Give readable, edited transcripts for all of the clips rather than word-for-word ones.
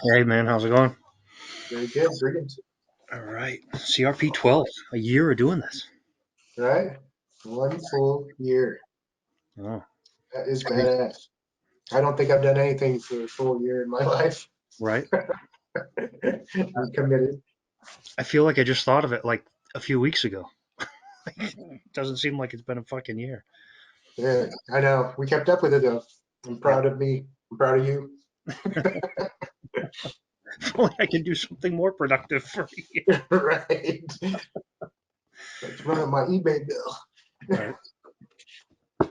Hey man, how's it going? Very good. Greetings. All right, CRP 12, a year of doing this. Right? One full year. Oh, That it's is crazy, badass. I don't think I've done anything for a full year in my life. right? I'm committed. I feel like I just thought of it like a few weeks ago. It doesn't seem like it's been a fucking year. Yeah, I know. We kept up with it though. I'm Yeah, proud of me. I'm proud of you. if only I can do something more productive for a year. Right. Let's run up my eBay bill. Right.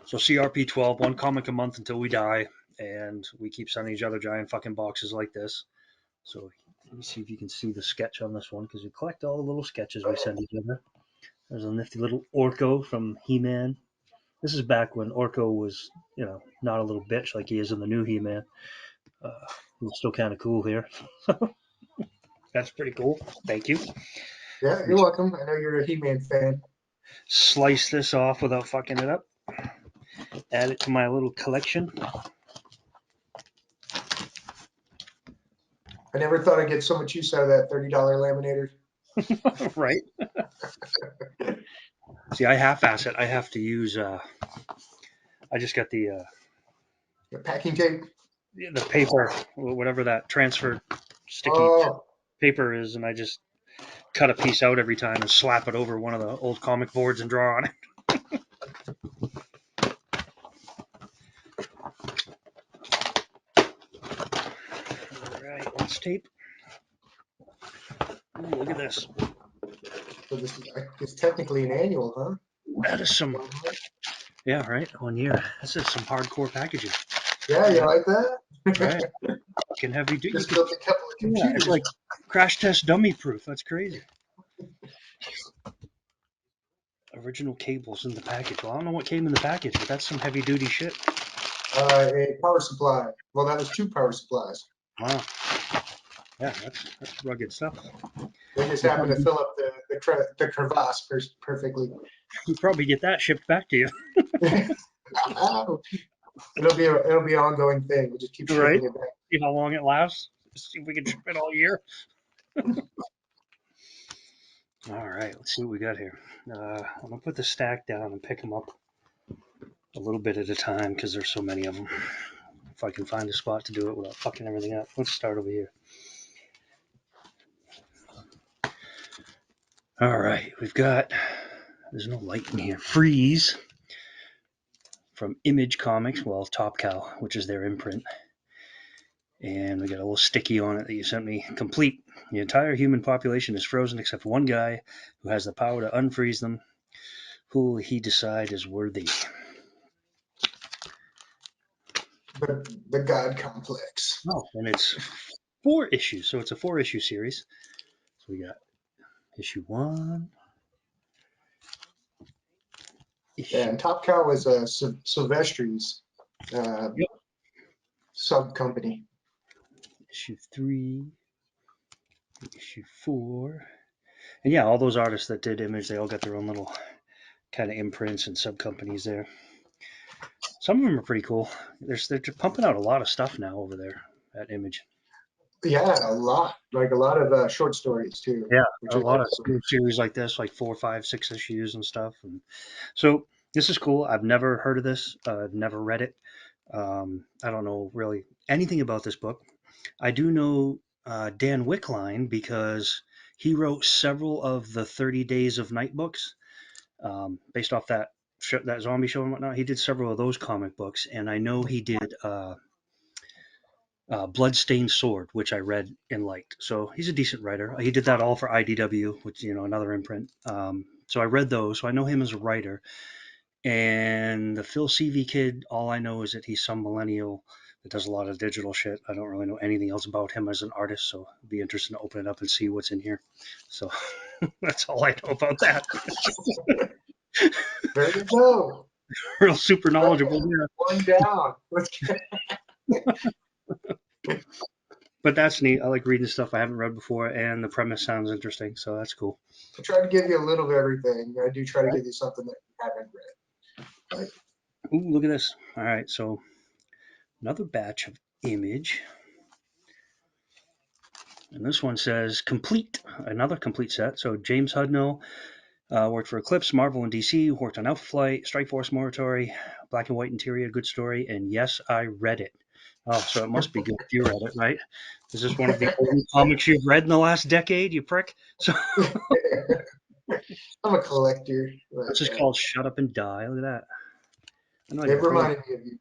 So CRP 12, one comic a month until we die, and we keep sending each other giant fucking boxes like this. So let me see if you can see the sketch on this one because we collect all the little sketches we send each other. There's a nifty little Orko from He-Man. This is back when Orko was, not a little bitch like he is in the new He-Man. Uh, he's still kind of cool here. That's pretty cool. Thank you. Yeah, you're welcome. I know you're a He-Man fan. Slice this off without fucking it up. Add it to my little collection. I never thought I'd get so much use out of that $30 laminator. Right. See, I half-ass it. I have to use. I just got The packing tape. the paper, whatever that transfer sticky Oh, paper is, and I just cut a piece out every time and slap it over one of the old comic boards and draw on it. All right, let's tape. Ooh, look at this. so this is it's technically an annual, huh? That is some. 1 month. Yeah, right. 1 year. This is some hardcore packaging. Yeah, you Yeah, like that? right. Fucking heavy duty. You Just could. built a couple of Yeah, it's computers. like crash test dummy proof. That's crazy. Original cables in the package. Well, I don't know what came in the package, but that's some heavy duty shit. A power supply. Well, that was two power supplies. Wow. Yeah, that's rugged stuff. They just You happened to probably, fill up the crevasse perfectly. you probably get that shipped back to you, Ow. It'll be an ongoing thing. We'll just keep right? shipping it back. See how long it lasts. See if we can ship it all year. All right, let's see what we got here. I'm gonna put the stack down and pick them up a little bit at a time because there's so many of them. If I can find a spot to do it without fucking everything up. Let's start over here. All right, we've got. There's no light in here. Freeze from Image Comics, well, Top Cow, which is their imprint. And we got a little sticky on it that you sent me. Complete. The entire human population is frozen except one guy who has the power to unfreeze them. Who will he decide is worthy? The God complex. Oh, and it's 4 issues, so it's a 4 issue series. So we got issue one, Yeah, issue and Top Cow was Sylvester's uh, yep, sub company. issue three, issue four, and yeah, all those artists that did Image, they all got their own little kind of imprints and sub companies there. Some of them are pretty cool. They're pumping out a lot of stuff now over there at Image. Yeah, a lot. Like a lot of short stories too, Yeah, which a is lot of awesome. series like this, like 4, 5, 6 issues and stuff. And so this is cool. I've never heard of this. I've never read it. I don't know really anything about this book. I do know Dan Wickline because he wrote several of the 30 Days of Night books based off that zombie show and whatnot. He did several of those comic books, and I know he did Bloodstained Sword, which I read and liked. So he's a decent writer. He did that all for IDW, which another imprint. So I read those, so I know him as a writer. And the Phil Seavey kid, all I know is that he's some millennial that does a lot of digital shit. I don't really know anything else about him as an artist, so it'd be interesting to open it up and see what's in here. So that's all I know about that. There you go. Real super Right, knowledgeable there. one down. Let's get, But that's neat. I like reading stuff I haven't read before, and the premise sounds interesting, so that's cool. I try to give you a little of everything. I do try to Right. give you something that you haven't read. Like, Ooh, look at this. All right, so another batch of Image. And this one says complete, another complete set. So James Hudnall worked for Eclipse, Marvel, and DC. Worked on Alpha Flight, Strike Force, Morituri, Black and White Interior, good story. And yes, I read it. Oh, so it must be good if you read it, right? Is this one of the only comics you've read in the last decade, you prick? So I'm a collector. this But, is called Shut Up and Die. Look at that. I know I it got reminded me of you.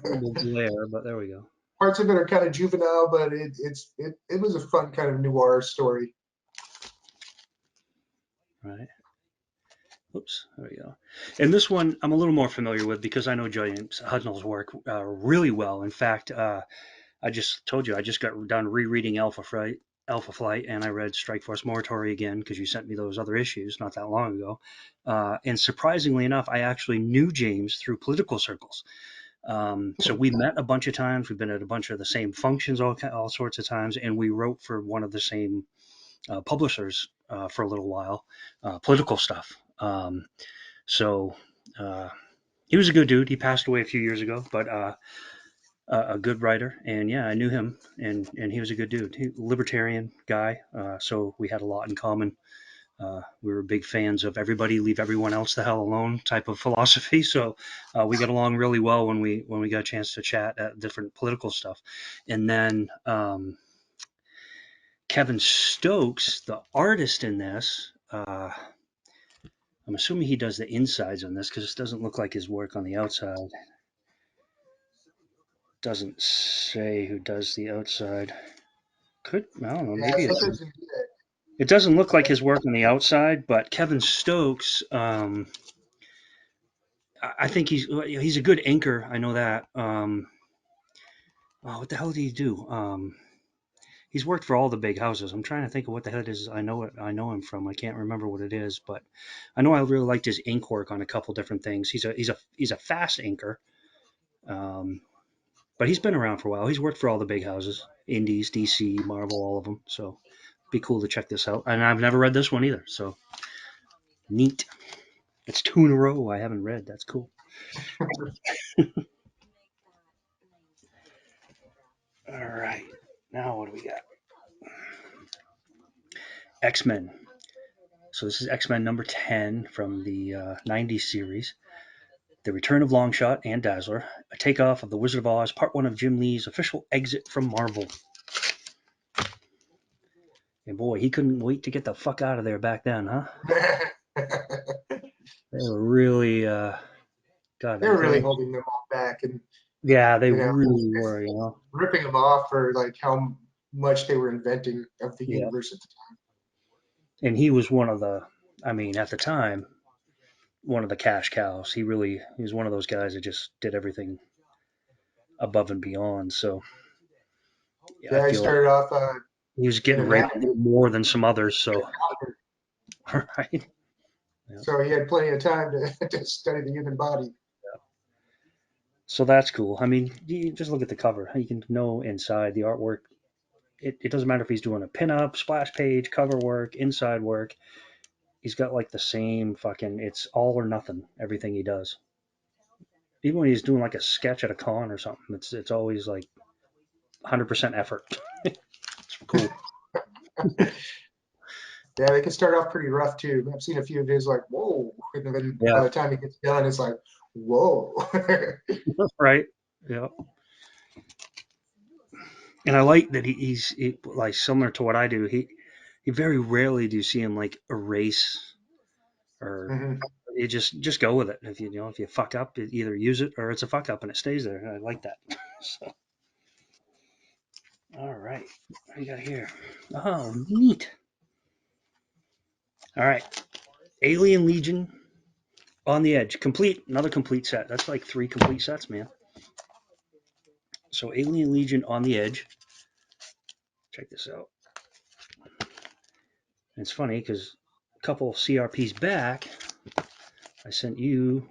horrible glare, but there we go. Parts of it are kind of juvenile, but it was a fun kind of noir story. Right. Oops, there we go. And this one I'm a little more familiar with because I know James Hudnall's work really well. In fact, I just told you I just got done rereading Alpha Flight, and I read Strike Force Morituri again because you sent me those other issues not that long ago. And surprisingly enough, I actually knew James through political circles. So we met a bunch of times. We've been at a bunch of the same functions all sorts of times, and we wrote for one of the same publishers for a little while, political stuff. So uh, he was a good dude. He passed away a few years ago, but a good writer. And yeah, I knew him, and he was a good dude. Libertarian guy. So we had a lot in common. We were big fans of everybody leave everyone else the hell alone type of philosophy. So we got along really well when we got a chance to chat at different political stuff. And then Kevin Stokes, the artist in this. I'm assuming he does the insides on this because this doesn't look like his work on the outside. Doesn't say who does the outside. Could I don't know? Yeah, Maybe it's. sometimes they do that. It doesn't look like his work on the outside, but Kevin Stokes. I think he's a good anchor. I know that. Oh, what the hell did he do? He's worked for all the big houses. I'm trying to think of what the hell it is. I know him from. I can't remember what it is, but I know I really liked his ink work on a couple different things. He's a fast inker. Um, but he's been around for a while. He's worked for all the big houses, Indies, DC, Marvel, all of them. So it'd be cool to check this out. And I've never read this one either. So neat. It's two in a row I haven't read. That's cool. All right. Now what do we got? X Men. So this is X Men number 10 from the 90s series. The Return of Longshot and Dazzler. A takeoff of The Wizard of Oz, part one of Jim Lee's official exit from Marvel. And boy, he couldn't wait to get the fuck out of there back then, huh? They were really, God, They were really holding them all back, and yeah, they you know, really were, you know. ripping them off for like how much they were inventing of the Yeah. universe at the time. And he was one of the, I mean, at the time, one of the cash cows. He was one of those guys that just did everything above and beyond. So yeah, I Yeah, he feel like started off he was in getting an raped a acting, little more than some others. So, right. Yeah. so he had plenty of time to, to study the human body. So that's cool. I mean, you just look at the cover. You can know inside the artwork. It doesn't matter if he's doing a pinup, splash page, cover work, inside work. He's got like the same fucking. It's all or nothing. Everything he does. Even when he's doing like a sketch at a con or something, it's always like 100% effort. It's cool. Yeah, they can start off pretty rough too. I've seen a few of his like, whoa, and then by Yeah. the time it gets done, it's like, whoa. Right. Yeah. And I like that like similar to what I do. He very rarely do you see him like erase or Mhm. you just go with it. If if you fuck up, you either use it or it's a fuck up and it stays there. I like that. So, all right, what do you got here? Oh, neat. All right, Alien Legion on the Edge, complete, another complete set. That's like three complete sets, man. So Alien Legion on the Edge. Check this out. And it's funny because a couple CRPs back, I sent you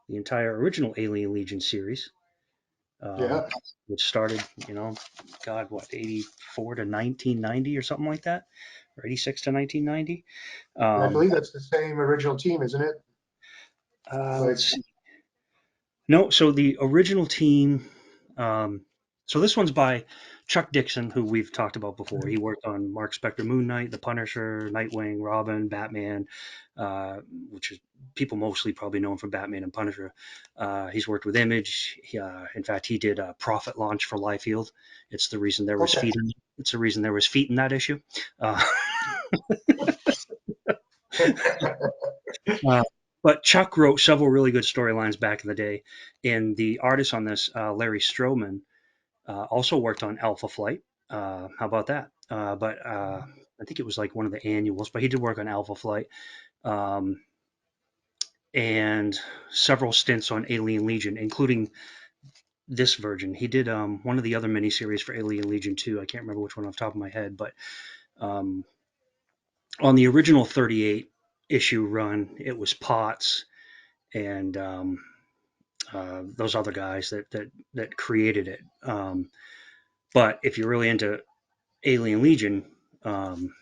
the entire original Alien Legion series, um, Yeah, which started, God, what, 84 to 1990 or something like that, or 86 to 1990. I Um, believe that's the same original team, isn't it? Like, let's see. No, so the original team, um, so this one's by Chuck Dixon, who we've talked about before. He worked on Mark Spector, Moon Knight, The Punisher, Nightwing, Robin, Batman, uh, which is people mostly probably know him from Batman and Punisher. He's worked with Image. In fact, he did a profit launch for Liefeld. It's the reason there was Okay. feet. It's the reason there was feet in that issue. Uh, uh, but Chuck wrote several really good storylines back in the day, and the artist on this, Larry Stroman, also worked on Alpha Flight. How about that? But I think it was like one of the annuals, but he did work on Alpha Flight, um, and several stints on Alien Legion, including this version. He did one of the other miniseries for Alien Legion 2. I can't remember which one off the top of my head, but um, on the original 38 issue run, it was Potts and those other guys that created it. But if you're really into Alien Legion, um,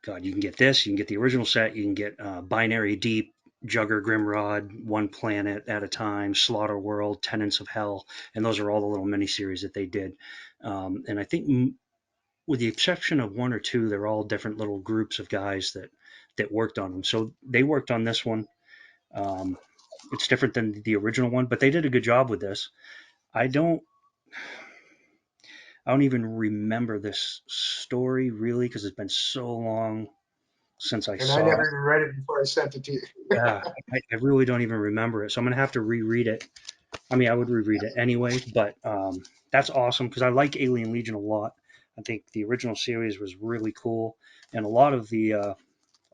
God, you can get this. You can get the original set. You can get Binary Deep, Jugger Grimrod, One Planet at a Time, Slaughter World, Tenants of Hell, and those are all the little miniseries that they did. And I think, with the exception of one or two, they're all different little groups of guys that worked on them. So they worked on this one. Um, it's different than the original one, but they did a good job with this. I don't. I don't even remember this story really because it's been so long since I And I saw it. never even read it before I sent it to you. Yeah, I really don't even remember it. So I'm gonna have to reread it. I mean, I would reread it anyway, but that's awesome because I like Alien Legion a lot. I think the original series was really cool, and a lot of the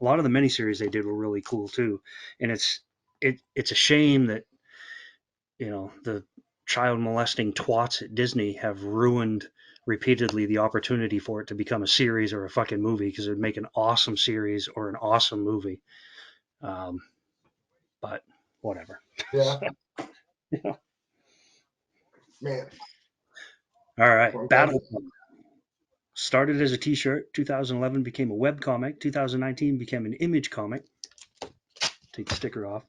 miniseries they did were really cool too. And it's a shame that the child molesting twats at Disney have ruined repeatedly the opportunity for it to become a series or a fucking movie because it would make an awesome series or an awesome movie. Um, but whatever. Yeah, So, yeah. man. All right. Well, I'm glad Battle started as a T-shirt. 2011 became a web comic. 2019 became an image comic. Take the sticker off.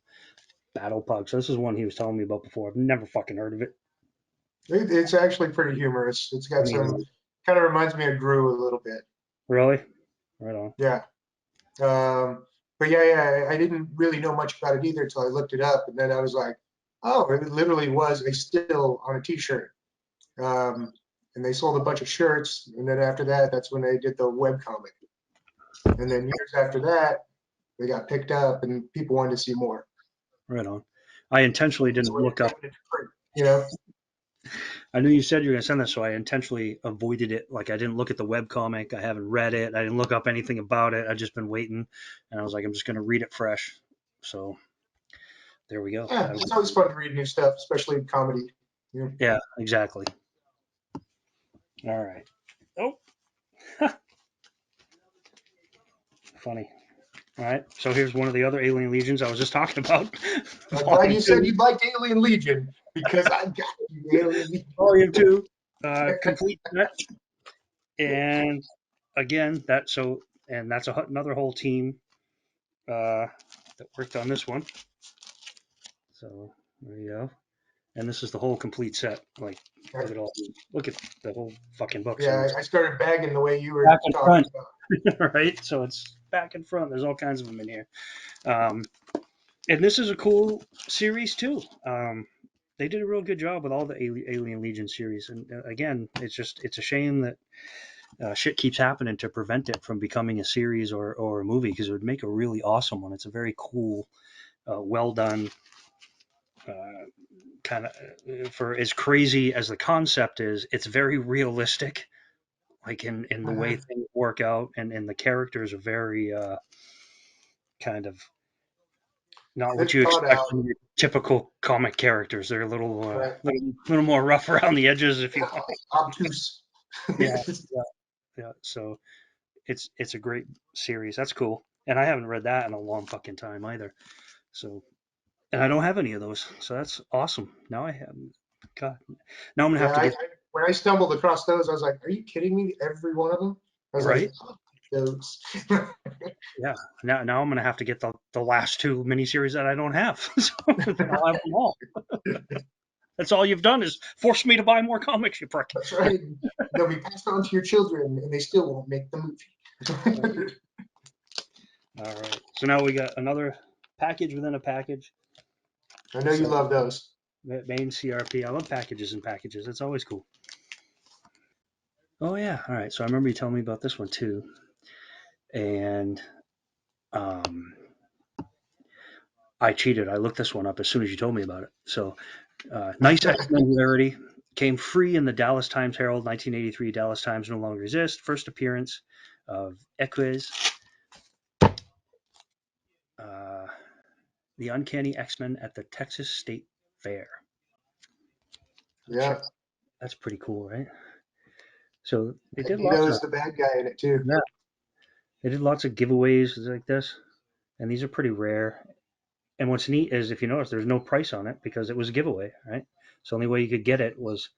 Battle Pug. So this is one he was telling me about before. I've never fucking heard of it. it's actually pretty humorous. It's got some, I kind of reminds me of Gru a little bit. really? Right on. Yeah. Um, but yeah, I didn't really know much about it either until I looked it up. And then I was like, oh, it literally was a still on a t-shirt. Um, and they sold a bunch of shirts. And then after that, that's when they did the web comic. And then years after that, they got picked up and people wanted to see more. Right on. I intentionally That's didn't when look they up. went into print, you know? I knew you said you were going to send this, so I intentionally avoided it. Like I didn't look at the web comic. I haven't read it. I didn't look up anything about it. I've just been waiting, and I was like, I'm just going to read it fresh. So there we go. Yeah, it's always fun to read new stuff, especially comedy. You know? Yeah, exactly. All right. Oh, funny. All right. So here's one of the other Alien Legions I was just talking about. I'm glad Volume you said two. you liked Alien Legion because I got you, Alien Legion. Volume two. Complete set. And again, that's another whole team that worked on this one. So there you go. And this is the whole complete set. Like, look at the whole fucking books on Yeah, this. I started bagging the way you were Back and talking front, about. right? So it's back and front. There's all kinds of them in here. Um, and this is a cool series too. They did a real good job with all the Alien Legion series. And again, it's a shame that shit keeps happening to prevent it from becoming a series or a movie because it would make a really awesome one. It's a very cool, well done, uh, kind of, for as crazy as the concept is, it's very realistic, like in the way Mhm. things work out, and the characters are very kind of not what They're you thought expect out, from your typical comic characters. They're a right? little more rough around the edges, if you want. Obtuse. Yeah, yeah, yeah. So it's a great series. That's cool. And I haven't read that in a long fucking time either. So, and I don't have any of those. So that's awesome. Now I have. God. Now I'm gonna have Yeah, to get when I stumbled across those, I was like, "Are you kidding me? Every one of them?" I was like, right. "I'll take those." Yeah. Now I'm gonna have to get the last two miniseries that I don't have. So I'll have them all. That's all you've done is force me to buy more comics, you prick. That's right. They'll be passed on to your children, and they still won't make the movie. All right. So now we got another package within a package. I know you So love those. main CRP. I love packages and packages. It's always cool. Oh yeah. All right. So I remember you telling me about this one too, and um, I cheated. I looked this one up as soon as you told me about it. So nice X-Men rarity. Came free in the Dallas Times Herald, 1983. Dallas Times no longer exist. First appearance of Equiz. Uh, the Uncanny X-Men at the Texas State Fair. Yeah. That's pretty cool, right? So they did lots of Magneto's the bad guy in it too. yeah, they did lots of giveaways like this, and these are pretty rare. And what's neat is if you notice, there's no price on it because it was a giveaway, right? So the only way you could get it was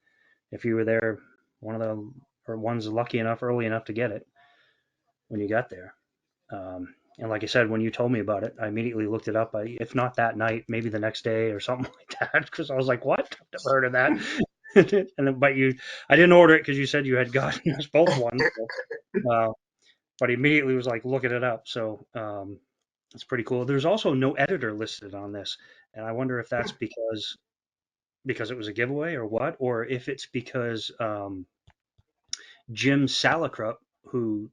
if you were there, one of the or one's lucky enough, early enough to get it when you got there. And like I said, when you told me about it, I immediately looked it up. If not that night, maybe the next day or something like that, because I was like, "What? I've never heard of that." And then, but I didn't order it because you said you had gotten us both one. So, but he immediately was like looking it up. So it's pretty cool. There's also no editor listed on this, and I wonder if that's because it was a giveaway or what, or if it's because Jim Salicrup, who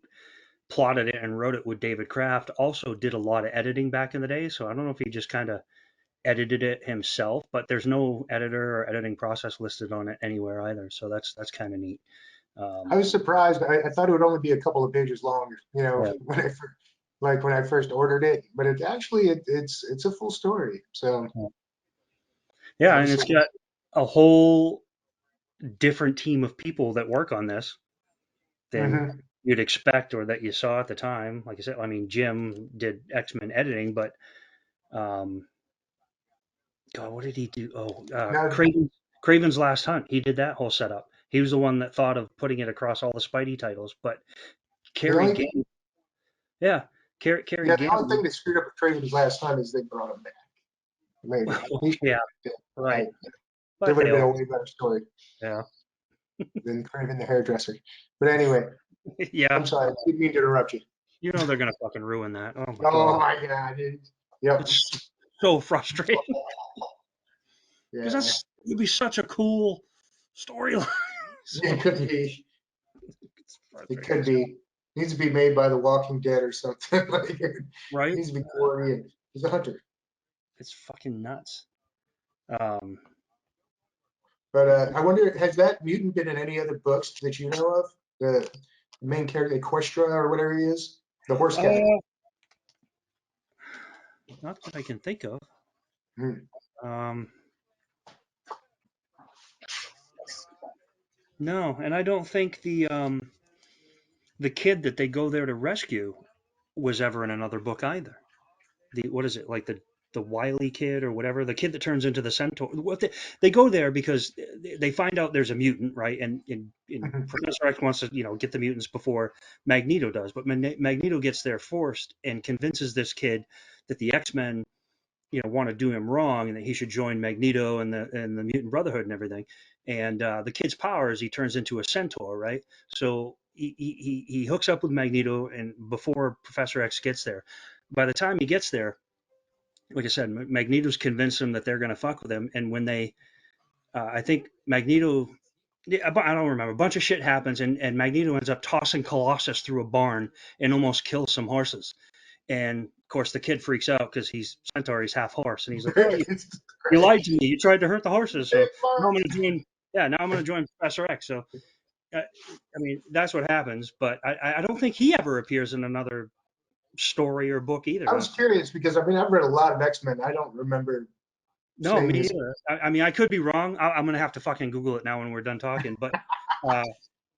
plotted it and wrote it with David Kraft, also did a lot of editing back in the day. So I don't know if he just kind of edited it himself, but there's no editor or editing process listed on it anywhere either. So that's kind of neat. I Um, was surprised. I thought it would only be a couple of pages long, right. when I first ordered it, but it actually it's a full story. So Yeah, and it's obviously, got a whole different team of people that work on this than hmm you'd expect or that you saw at the time. Like I said, I mean, Jim did X-Men editing, but um, God, what did he do? Oh, now Craven's Last Hunt. He did that whole setup. He was the one that thought of putting it across all the Spidey titles. But the Kerry only thing, Gang, yeah, Kerry yeah, the only Gang. thing that screwed up with Craven's last time is they brought him back later. He should Yeah, have right. died. That But would they have been a all, way better story yeah, than Craven the hairdresser. But anyway, yeah. I'm sorry, I didn't mean to interrupt you. You know they're gonna fucking ruin that. Oh my Oh god, my God, dude. Yep. it's so frustrating because Yeah, that's it'd be such a cool storyline. So it could be. it's It frustrating could as hell, be. Needs to be made by The Walking Dead or something. Like it right? needs to be gory and he's a hunter. It's fucking nuts. Um, But I wonder, has that mutant been in any other books that you know of? The main character, Equestria or whatever he is, the horse guy. uh, not that I can think of. Hmm. Um, no, and I don't think the kid that they go there to rescue was ever in another book either. The what is it like the wily kid or whatever, the kid that turns into the centaur. What they go there because they find out there's a mutant, right? And Mhm. Professor X wants to get the mutants before Magneto does, but Magneto gets there first and convinces this kid that the X-Men want to do him wrong and that he should join Magneto and the Mutant Brotherhood and everything. And the kid's powers, he turns into a centaur, right? So he hooks up with Magneto, and before Professor X gets there, by the time he gets there, like I said, Magneto's convinced him that they're going to fuck with him. And when I think Magneto, yeah, I don't remember, a bunch of shit happens, and Magneto ends up tossing Colossus through a barn and almost kills some horses. And of course, the kid freaks out because he's centaur, he's half horse, and he's like, "Oh, It's you great. lied to me. You tried to hurt the horses. So It's now I'm going to fine. join. Yeah, now I'm going to join Professor X." So I mean, that's what happens. But I don't think he ever appears in another story or book I either. was curious because I mean I've read a lot of X-Men. I don't remember No, me seeing this. either. I mean, I could be wrong. I'm going to have to fucking Google it now when we're done talking. But uh,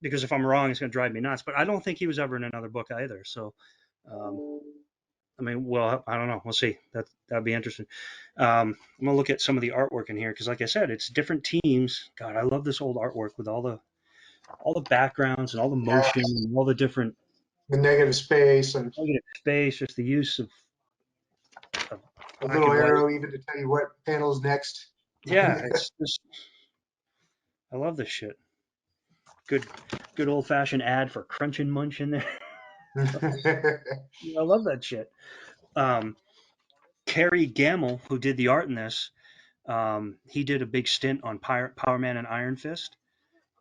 because if I'm wrong, it's going to drive me nuts. But I don't think he was ever in another book either. So um, I mean, well, I don't know. We'll see. That'd be interesting. I'm gonna look at some of the artwork in here because, like I said, it's different teams. God, I love this old artwork with all the backgrounds and all the Yeah, motion and all the different the negative space and negative space. Just the use of a black little and white. arrow even to tell you what panel's next. Yeah, it's just. I love this shit. Good, good old fashioned ad for Crunch and Munch in there. I love that shit. Um, Kerry Gamble, who did the art in this, he did a big stint on Power Man and Iron Fist.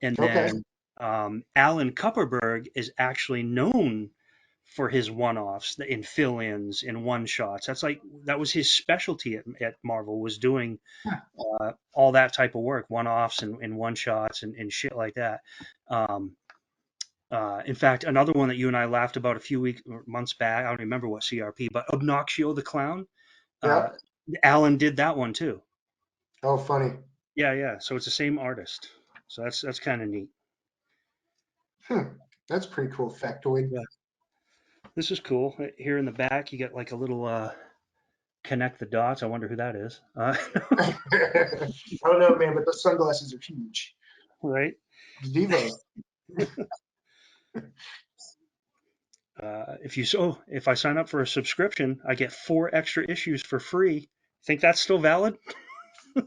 And Okay. then Alan Kupperberg is actually known for his one-offs in fill-ins in one-shots. That was his specialty at Marvel, was doing all that type of work, one-offs and one-shots and shit like that. Um, in fact, another one that you and I laughed about a few weeks or months back, I don't remember what CRP, but Obnoxio the Clown. Uh, Yep. Alan did that one too. Oh, funny. Yeah, yeah. So it's the same artist. So that's kind of neat. Hmm. That's a pretty cool factoid. Yeah, this is cool. Here in the back, you get like a little connect the dots. I wonder who that is. I don't know, man, but those sunglasses are huge. Right. Devo. If I sign up for a subscription, I get 4 extra issues for free. Think that's still valid? I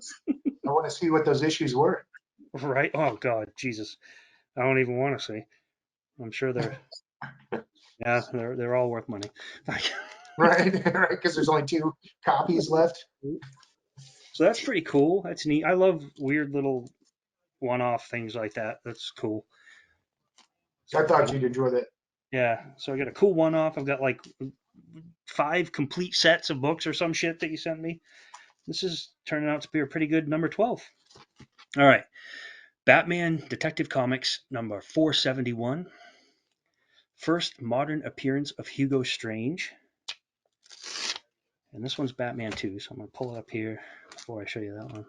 want to see what those issues were. Right. Oh God, Jesus. I don't even want to see. I'm sure they're all worth money. Right? Right? Because there's only 2 copies left. So that's pretty cool. That's neat. I love weird little one-off things like that. That's cool. I So thought you'd enjoy that. yeah. So I got a cool one-off. I've got like 5 complete sets of books or some shit that you sent me. This is turning out to be a pretty good number 12. All right. Batman Detective Comics number 471. First modern appearance of Hugo Strange. And this one's Batman 2, so I'm going to pull it up here before I show you that one.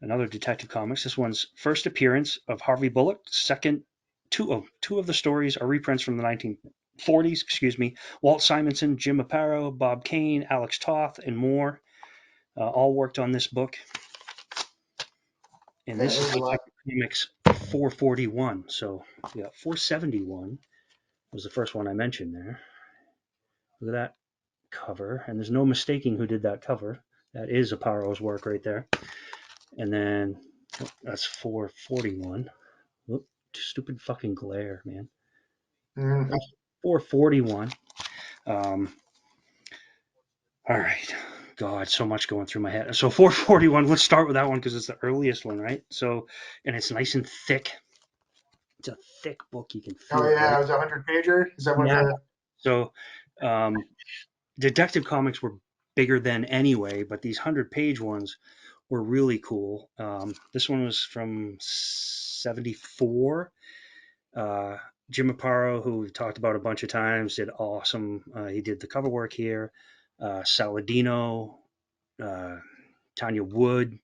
Another Detective Comics. This one's first appearance of Harvey Bullock. Second, two of the stories are reprints from the 1940s. Excuse me. Walt Simonson, Jim Aparo, Bob Kane, Alex Toth, and more all worked on this book. And Yeah, this is there's a lot. Detective Comics 441. So yeah, 471 was the first one I mentioned there. Look at that cover, and there's no mistaking who did that cover. That is Aparo's work right there. And then that's 441. Whoop, stupid fucking glare, man. Mm. 441. Um, all right. God, so much going through my head. So 441. Let's start with that one because it's the earliest one, right? So, and it's nice and thick. It's a thick book. You can Oh, feel it, yeah, right? it was a 100 pager. Is that one of Yeah. the. So, um, Detective Comics were bigger then anyway, but these 100-page ones were really cool. This one was from 74. Uh, Jim Aparo, who we've talked about a bunch of times, did awesome. He did the cover work here. Saladino, uh, Tanya Wood,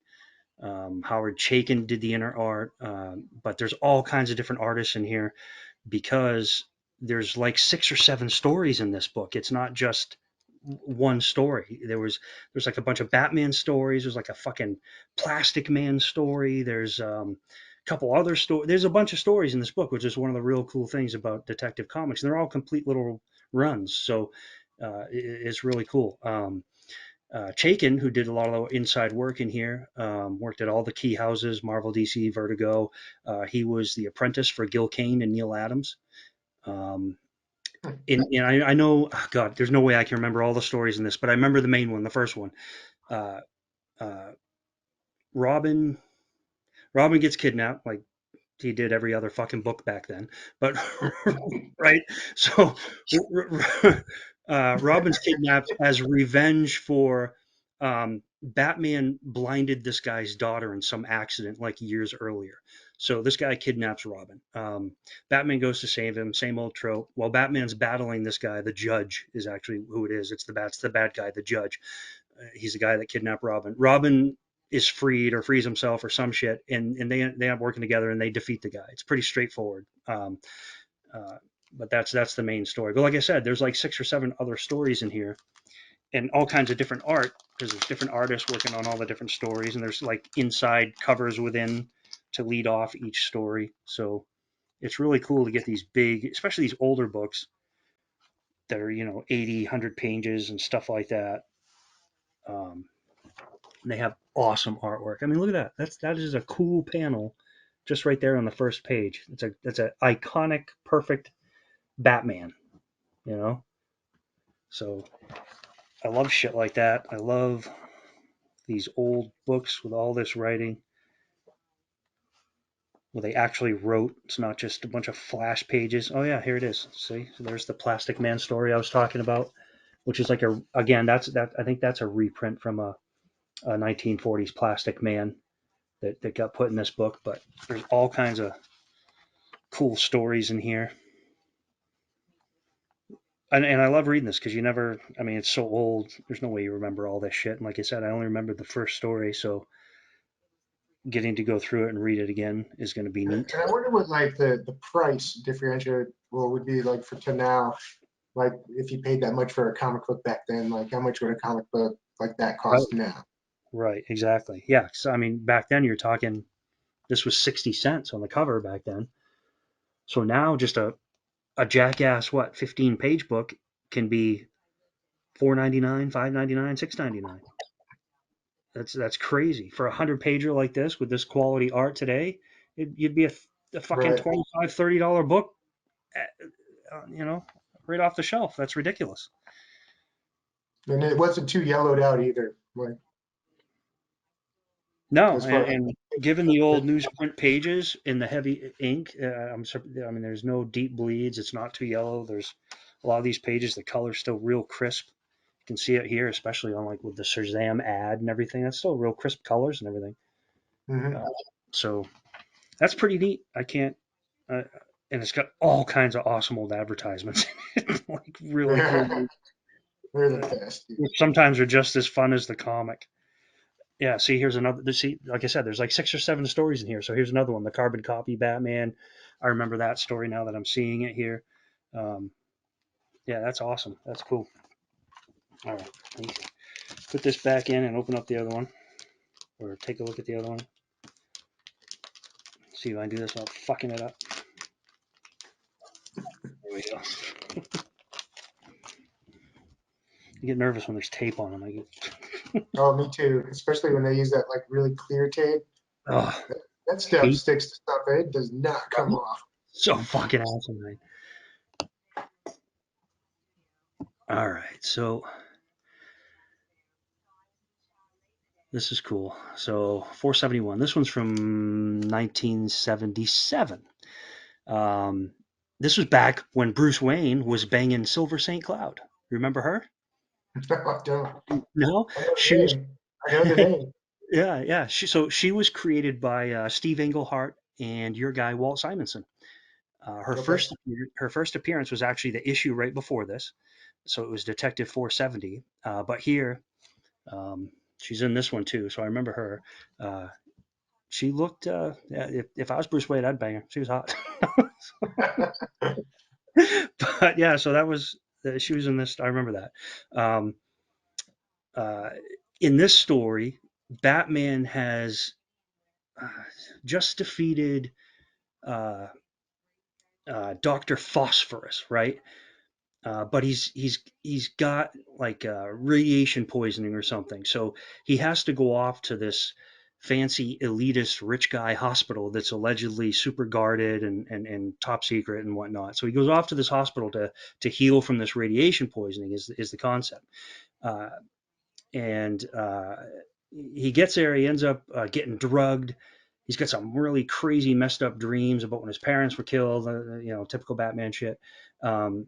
Howard Chaykin did the inner art. But there's all kinds of different artists in here because there's like 6 or 7 stories in this book. It's not just one story. There's like a bunch of Batman stories. There's like a fucking Plastic Man story. There's a couple other stories. There's a bunch of stories in this book, which is one of the real cool things about Detective Comics. And they're all complete little runs, so it's really cool. Chaykin, who did a lot of the inside work in here, worked at all the key houses, Marvel, DC, Vertigo. He was the apprentice for Gil Kane and Neil Adams. Um, and I know, oh God, there's no way I can remember all the stories in this, but I remember the main one, the first one. Uh, uh, Robin, Robin gets kidnapped, like he did every other fucking book back then. But right, so Robin's kidnapped as revenge for Batman blinded this guy's daughter in some accident like years earlier. So this guy kidnaps Robin. Batman goes to save him. Same old trope. While Batman's battling this guy, the judge is actually who it is. It's the bad guy, the judge. He's the guy that kidnapped Robin. Robin is freed or frees himself or some shit, and they end up working together and they defeat the guy. It's pretty straightforward. Uh, but that's the main story. But like I said, there's like 6 or 7 other stories in here, and all kinds of different art because there's different artists working on all the different stories, and there's like inside covers within to lead off each story. So it's really cool to get these big, especially these older books that are 80, 100 pages and stuff like that. Um, they have awesome artwork. I mean, look at that. That is a cool panel just right there on the first page. It's a iconic, perfect Batman. You know, so I love shit like that. I love these old books with all this writing where they actually wrote. It's not just a bunch of flash pages. Oh yeah, here it is. See, so there's the Plastic Man story I was talking about, which is like a again that I think that's a reprint from a 1940s Plastic Man that got put in this book. But there's all kinds of cool stories in here. And I love reading this because you never, I mean, it's so old. There's no way you remember all this shit. And like I said, I only remember the first story. So getting to go through it and read it again is going to be And neat. I wonder what like the price differential would be like for to now. Like if you paid that much for a comic book back then, like how much would a comic book like that Right. cost now? Right. Exactly. Yeah. So, I mean, back then you're talking, this was 60 cents on the cover back then. So now just a jackass, what, 15-page book can be 4.99, 5.99, 6.99. That's crazy for a 100-pager like this with this quality art today. You'd be a fucking Right. 25, $30 book, you know, right off the shelf. That's ridiculous. And it wasn't too yellowed out either. Like No, as far as and given the old newsprint pages in the heavy ink, I mean, there's no deep bleeds. It's not too yellow. There's a lot of these pages. The color's still real crisp. You can see it here, especially on like with the Shazam ad and everything. That's still real crisp colors and everything. Mhm. Uh, so that's pretty neat. I can't. Uh, and it's got all kinds of awesome old advertisements, like really cool. They're the Uh, best. which sometimes are just as fun as the comic. Yeah, see, here's another. See, like I said, there's like 6 or 7 stories in here. So here's another one, the carbon copy Batman. I remember that story now that I'm seeing it here. Um, yeah, that's awesome. That's cool. All right, let me put this back in and open up the other one, or take a look at the other one. See if I can do this without fucking it up. There we go. I get nervous when there's tape on them. I get, Oh, me too. Especially when they use that like really clear tape. oh, That stuff hate sticks to stuff. It does not come off. so fucking awesome. Right? All right, so this is cool. So 471. This one's from 1977. Um, this was back when Bruce Wayne was banging Silver St. Cloud. Remember her? No, I don't. No, I know she the was. name. I know the name. Yeah, yeah. She was created by Steve Englehart and your guy Walt Simonson. Okay. Her first appearance was actually the issue right before this, so it was Detective 470. But here, um, she's in this one too, so I remember her. She looked. Yeah, if I was Bruce Wayne, I'd bang her. She was hot. But yeah, so that was she was in this. I remember that. Uh, in this story, Batman has uh, just defeated uh, Doctor Phosphorus, right? But he's got like radiation poisoning or something, so he has to go off to this fancy elitist rich guy hospital that's allegedly super guarded and top secret and whatnot. So he goes off to this hospital to heal from this radiation poisoning is the concept. Uh, and he gets there. He ends up getting drugged. He's got some really crazy, messed up dreams about when his parents were killed. Typical Batman shit. Um,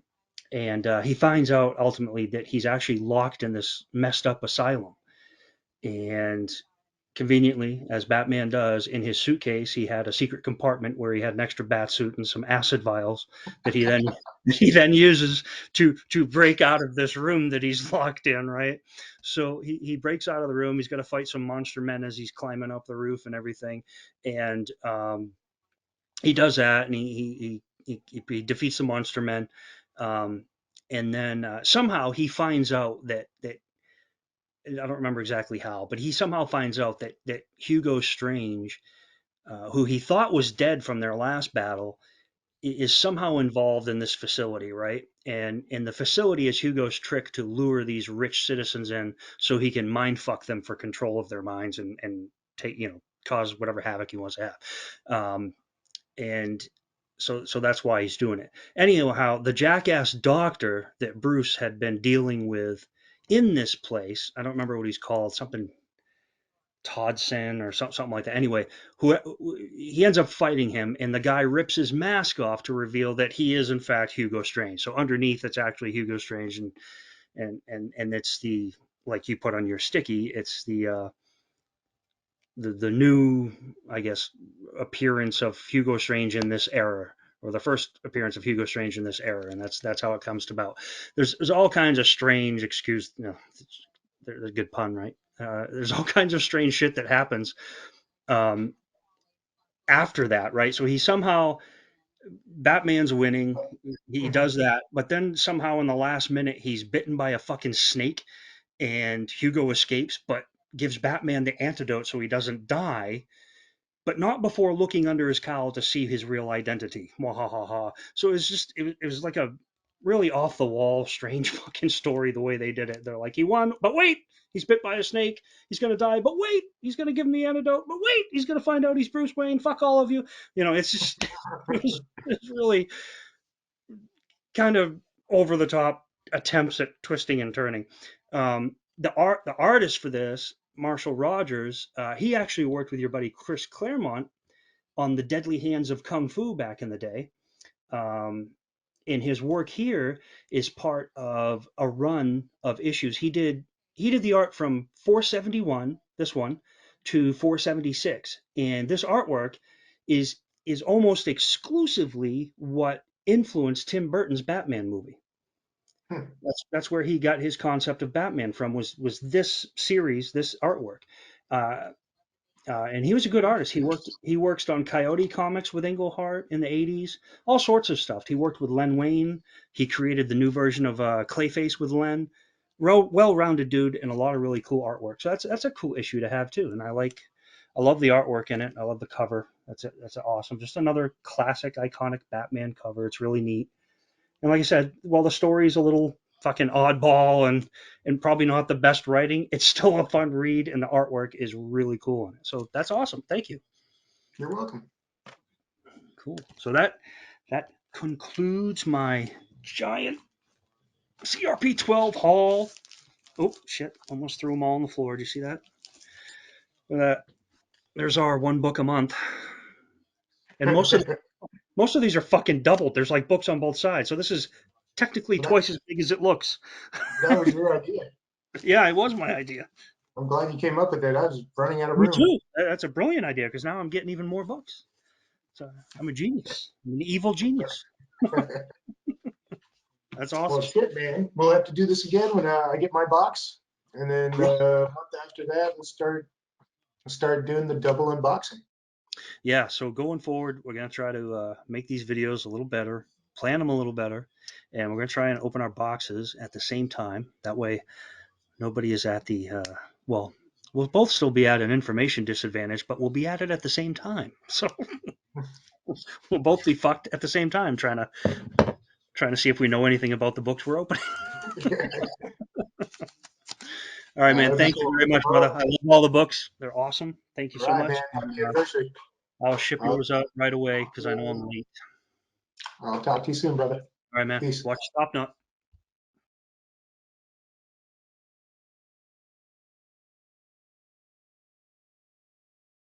and he finds out ultimately that he's actually locked in this messed up asylum. And conveniently, as Batman does, in his suitcase, he had a secret compartment where he had an extra bat suit and some acid vials that he then uses to break out of this room that he's locked in. Right, so he breaks out of the room. He's got to fight some monster men as he's climbing up the roof and everything, and he does that, and he defeats the monster men. Um, and then somehow he finds out that I don't remember exactly how, but he somehow finds out that Hugo Strange, who he thought was dead from their last battle, is somehow involved in this facility, right? And the facility is Hugo's trick to lure these rich citizens in so he can mind fuck them for control of their minds and take cause whatever havoc he wants to have. And so that's why he's doing it. Anyhow, the jackass doctor that Bruce had been dealing with in this place, I don't remember what he's called, something Todson or something like that. Anyway, who he ends up fighting him, and the guy rips his mask off to reveal that he is in fact Hugo Strange. So underneath, it's actually Hugo Strange, and it's the, like you put on your sticky, it's the new, I guess, appearance of Hugo Strange in this era, or the first appearance of Hugo Strange in this era, and that's how it comes to about. There's all kinds of strange excuse. No, there's a good pun, right? There's all kinds of strange shit that happens um, after that, right? So he somehow, Batman's winning. He Mhm. does that, but then somehow in the last minute he's bitten by a fucking snake, and Hugo escapes, but gives Batman the antidote so he doesn't die, but not before looking under his cowl to see his real identity. Mwahaha. So it's just it was like a really off the wall, strange fucking story the way they did it. They're like, he won, but wait, he's bit by a snake. He's gonna die, but wait, he's gonna give him the antidote. But wait, he's gonna find out he's Bruce Wayne. Fuck all of you. It's just it's really kind of over the top attempts at twisting and turning. The artist for this, Marshall Rogers, he actually worked with your buddy Chris Claremont on the Deadly Hands of Kung Fu back in the day. Um, and his work here is part of a run of issues. He did the art from 471, this one, to 476, and this artwork is is almost exclusively what influenced Tim Burton's Batman movie. Hmm. That's where he got his concept of Batman from, was this series, this artwork. Uh, and he was a good artist. He works on Coyote comics with Englehart in the 80s, all sorts of stuff. He worked with Len Wein. He created the new version of Clayface with Len. Well-rounded dude and a lot of really cool artwork. So that's a cool issue to have too. And I love the artwork in it. I love the cover. That's awesome. Just another classic, iconic Batman cover. It's really neat. And like I said, while the story's a little fucking oddball and probably not the best writing, it's still a fun read, and the artwork is really cool in it. So that's awesome. Thank you. You're welcome. Cool. So that concludes my giant CRP 12 haul. Oh shit! Almost threw them all on the floor. Do you see that? There's our one book a month, and most of these are fucking doubled. There's like books on both sides, so this is technically that, twice as big as it looks. that was your idea. Yeah, it was my idea. I'm glad you came up with it. I was running out of Me room. too. That's a brilliant idea because now I'm getting even more books. So I'm a genius. I'm an evil genius. That's Well, awesome. shit, man. We'll have to do this again when I get my box, and then Cool. a month after that, we'll start doing the double unboxing. Yeah. So going forward, we're gonna try to make these videos a little better, plan them a little better, and we're gonna try and open our boxes at the same time. That way, nobody is at the well. We'll both still be at an information disadvantage, but we'll be at it at the same time. So we'll both be fucked at the same time, trying to see if we know anything about the books we're opening. All right, man. That'd be Thank you cool. very much, brother. Well, I love all the books. They're awesome. Thank you all so right, man. much. And, Happy anniversary. I'll ship I'll, yours out right away because I know I'm late. I'll talk to you soon, brother. All right, man. Peace. Watch Stop Nut.